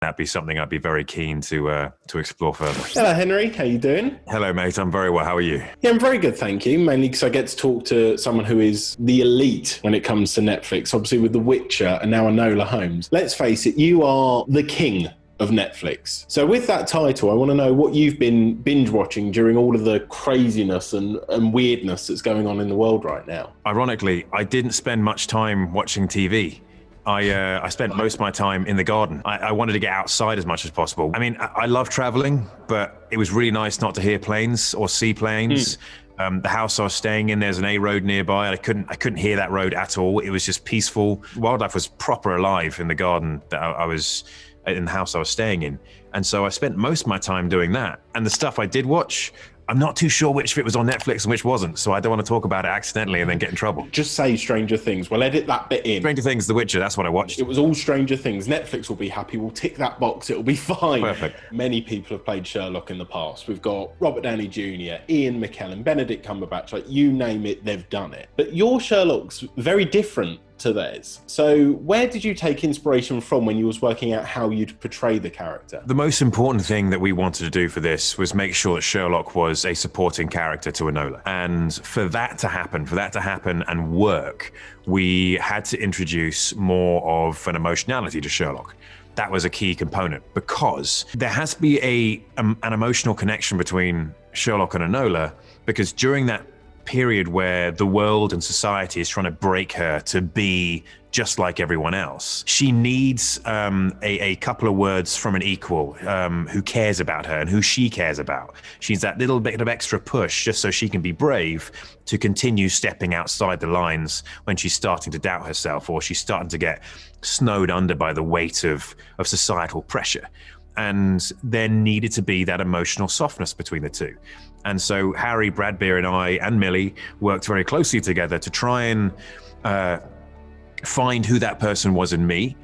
That'd be something I'd be very keen to explore further. Hello, Henry. How you doing? Hello, mate. I'm very well. How are you? Yeah, I'm very good, thank you. Mainly because I get to talk to someone who is the elite when it comes to Netflix, obviously with The Witcher and now Enola Holmes. Let's face it, you are the king of Netflix. So with that title, I want to know what you've been binge watching during all of the craziness and weirdness that's going on in the world right now. Ironically, I didn't spend much time watching TV. I spent most of my time in the garden. I wanted to get outside as much as possible. I mean, I love traveling, but it was really nice not to hear planes or see planes. The house I was staying in, there's an A road nearby. I couldn't hear that road at all. It was just peaceful. Wildlife was proper alive in the garden that I was in the house I was staying in. And so I spent most of my time doing that. And the stuff I did watch, I'm not too sure which of it was on Netflix and which wasn't, so I don't want to talk about it accidentally and then get in trouble. Just say Stranger Things. We'll edit that bit in. Stranger Things, The Witcher, that's what I watched. It was all Stranger Things. Netflix will be happy. We'll tick that box. It'll be fine. Perfect. Many people have played Sherlock in the past. We've got Robert Downey Jr., Ian McKellen, Benedict Cumberbatch. Like, you name it, they've done it. But your Sherlock's very different to theirs. So where did you take inspiration from when you was working out how you'd portray the character? The most important thing that we wanted to do for this was make sure that Sherlock was a supporting character to Enola. And for that to happen and work, we had to introduce more of an emotionality to Sherlock. That was a key component because there has to be an emotional connection between Sherlock and Enola, because during that period where the world and society is trying to break her to be just like everyone else, she needs a couple of words from an equal who cares about her and who she cares about. She needs that little bit of extra push just so she can be brave to continue stepping outside the lines when she's starting to doubt herself or she's starting to get snowed under by the weight of societal pressure. And there needed to be that emotional softness between the two. And so Harry, Bradbeer, and I, and Millie worked very closely together to try and find who that person was in me.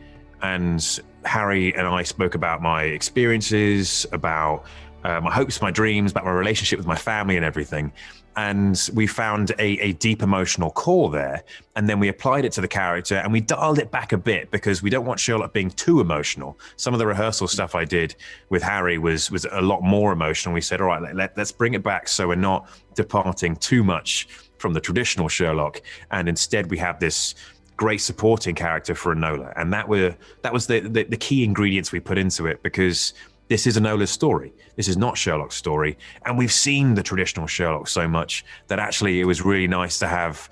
And Harry and I spoke about my experiences, about my hopes, my dreams, about my relationship with my family and everything. And we found a deep emotional core there. And then we applied it to the character and we dialed it back a bit because we don't want Sherlock being too emotional. Some of the rehearsal stuff I did with Harry was a lot more emotional. We said, all right, let's bring it back so we're not departing too much from the traditional Sherlock. And instead we have this great supporting character for Enola. And that was the key ingredients we put into it, because this is Enola's story. This is not Sherlock's story. And we've seen the traditional Sherlock so much that actually it was really nice to have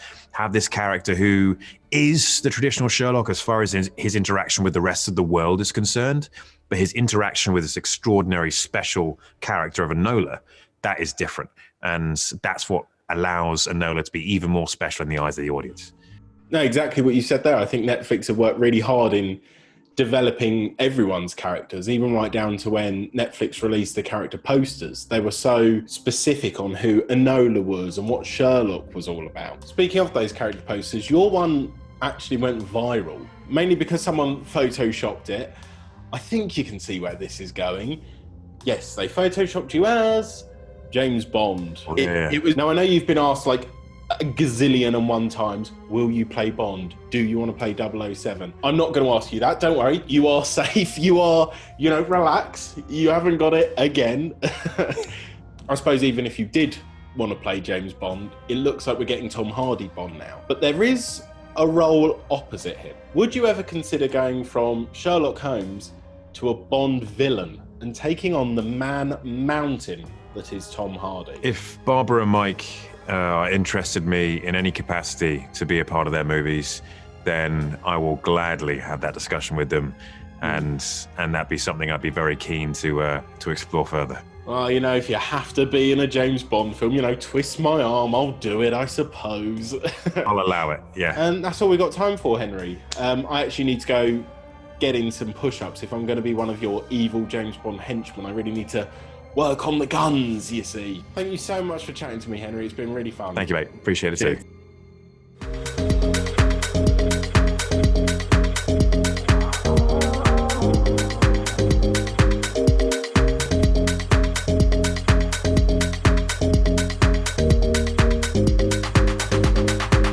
this character who is the traditional Sherlock as far as his interaction with the rest of the world is concerned, but his interaction with this extraordinary special character of Enola, that is different. And that's what allows Enola to be even more special in the eyes of the audience. No, exactly what you said there. I think Netflix have worked really hard in developing everyone's characters, even right down to when Netflix released the character posters. They were so specific on who Enola was and what Sherlock was all about. Speaking of those character posters, your one actually went viral, mainly because someone photoshopped it. I think you can see where this is going. Yes, they photoshopped you as James Bond. Oh, yeah. It was. Now, I know you've been asked like a gazillion and one times, will you play Bond? Do you want to play 007? I'm not going to ask you that. Don't worry. You are safe. You are, relax. You haven't got it again. I suppose even if you did want to play James Bond, it looks like we're getting Tom Hardy Bond now. But there is a role opposite him. Would you ever consider going from Sherlock Holmes to a Bond villain and taking on the man mountain that is Tom Hardy? If Barbara and Mike interested me in any capacity to be a part of their movies, then I will gladly have that discussion with them, and that'd be something I'd be very keen to explore further. Well, if you have to be in a James Bond film, twist my arm, I'll do it, I suppose. I'll allow it, yeah. And that's all we've got time for, Henry. I actually need to go get in some push-ups. If I'm going to be one of your evil James Bond henchmen, I really need to work on the guns, you see. Thank you so much for chatting to me, Henry. It's been really fun. Thank you, mate. Appreciate it too.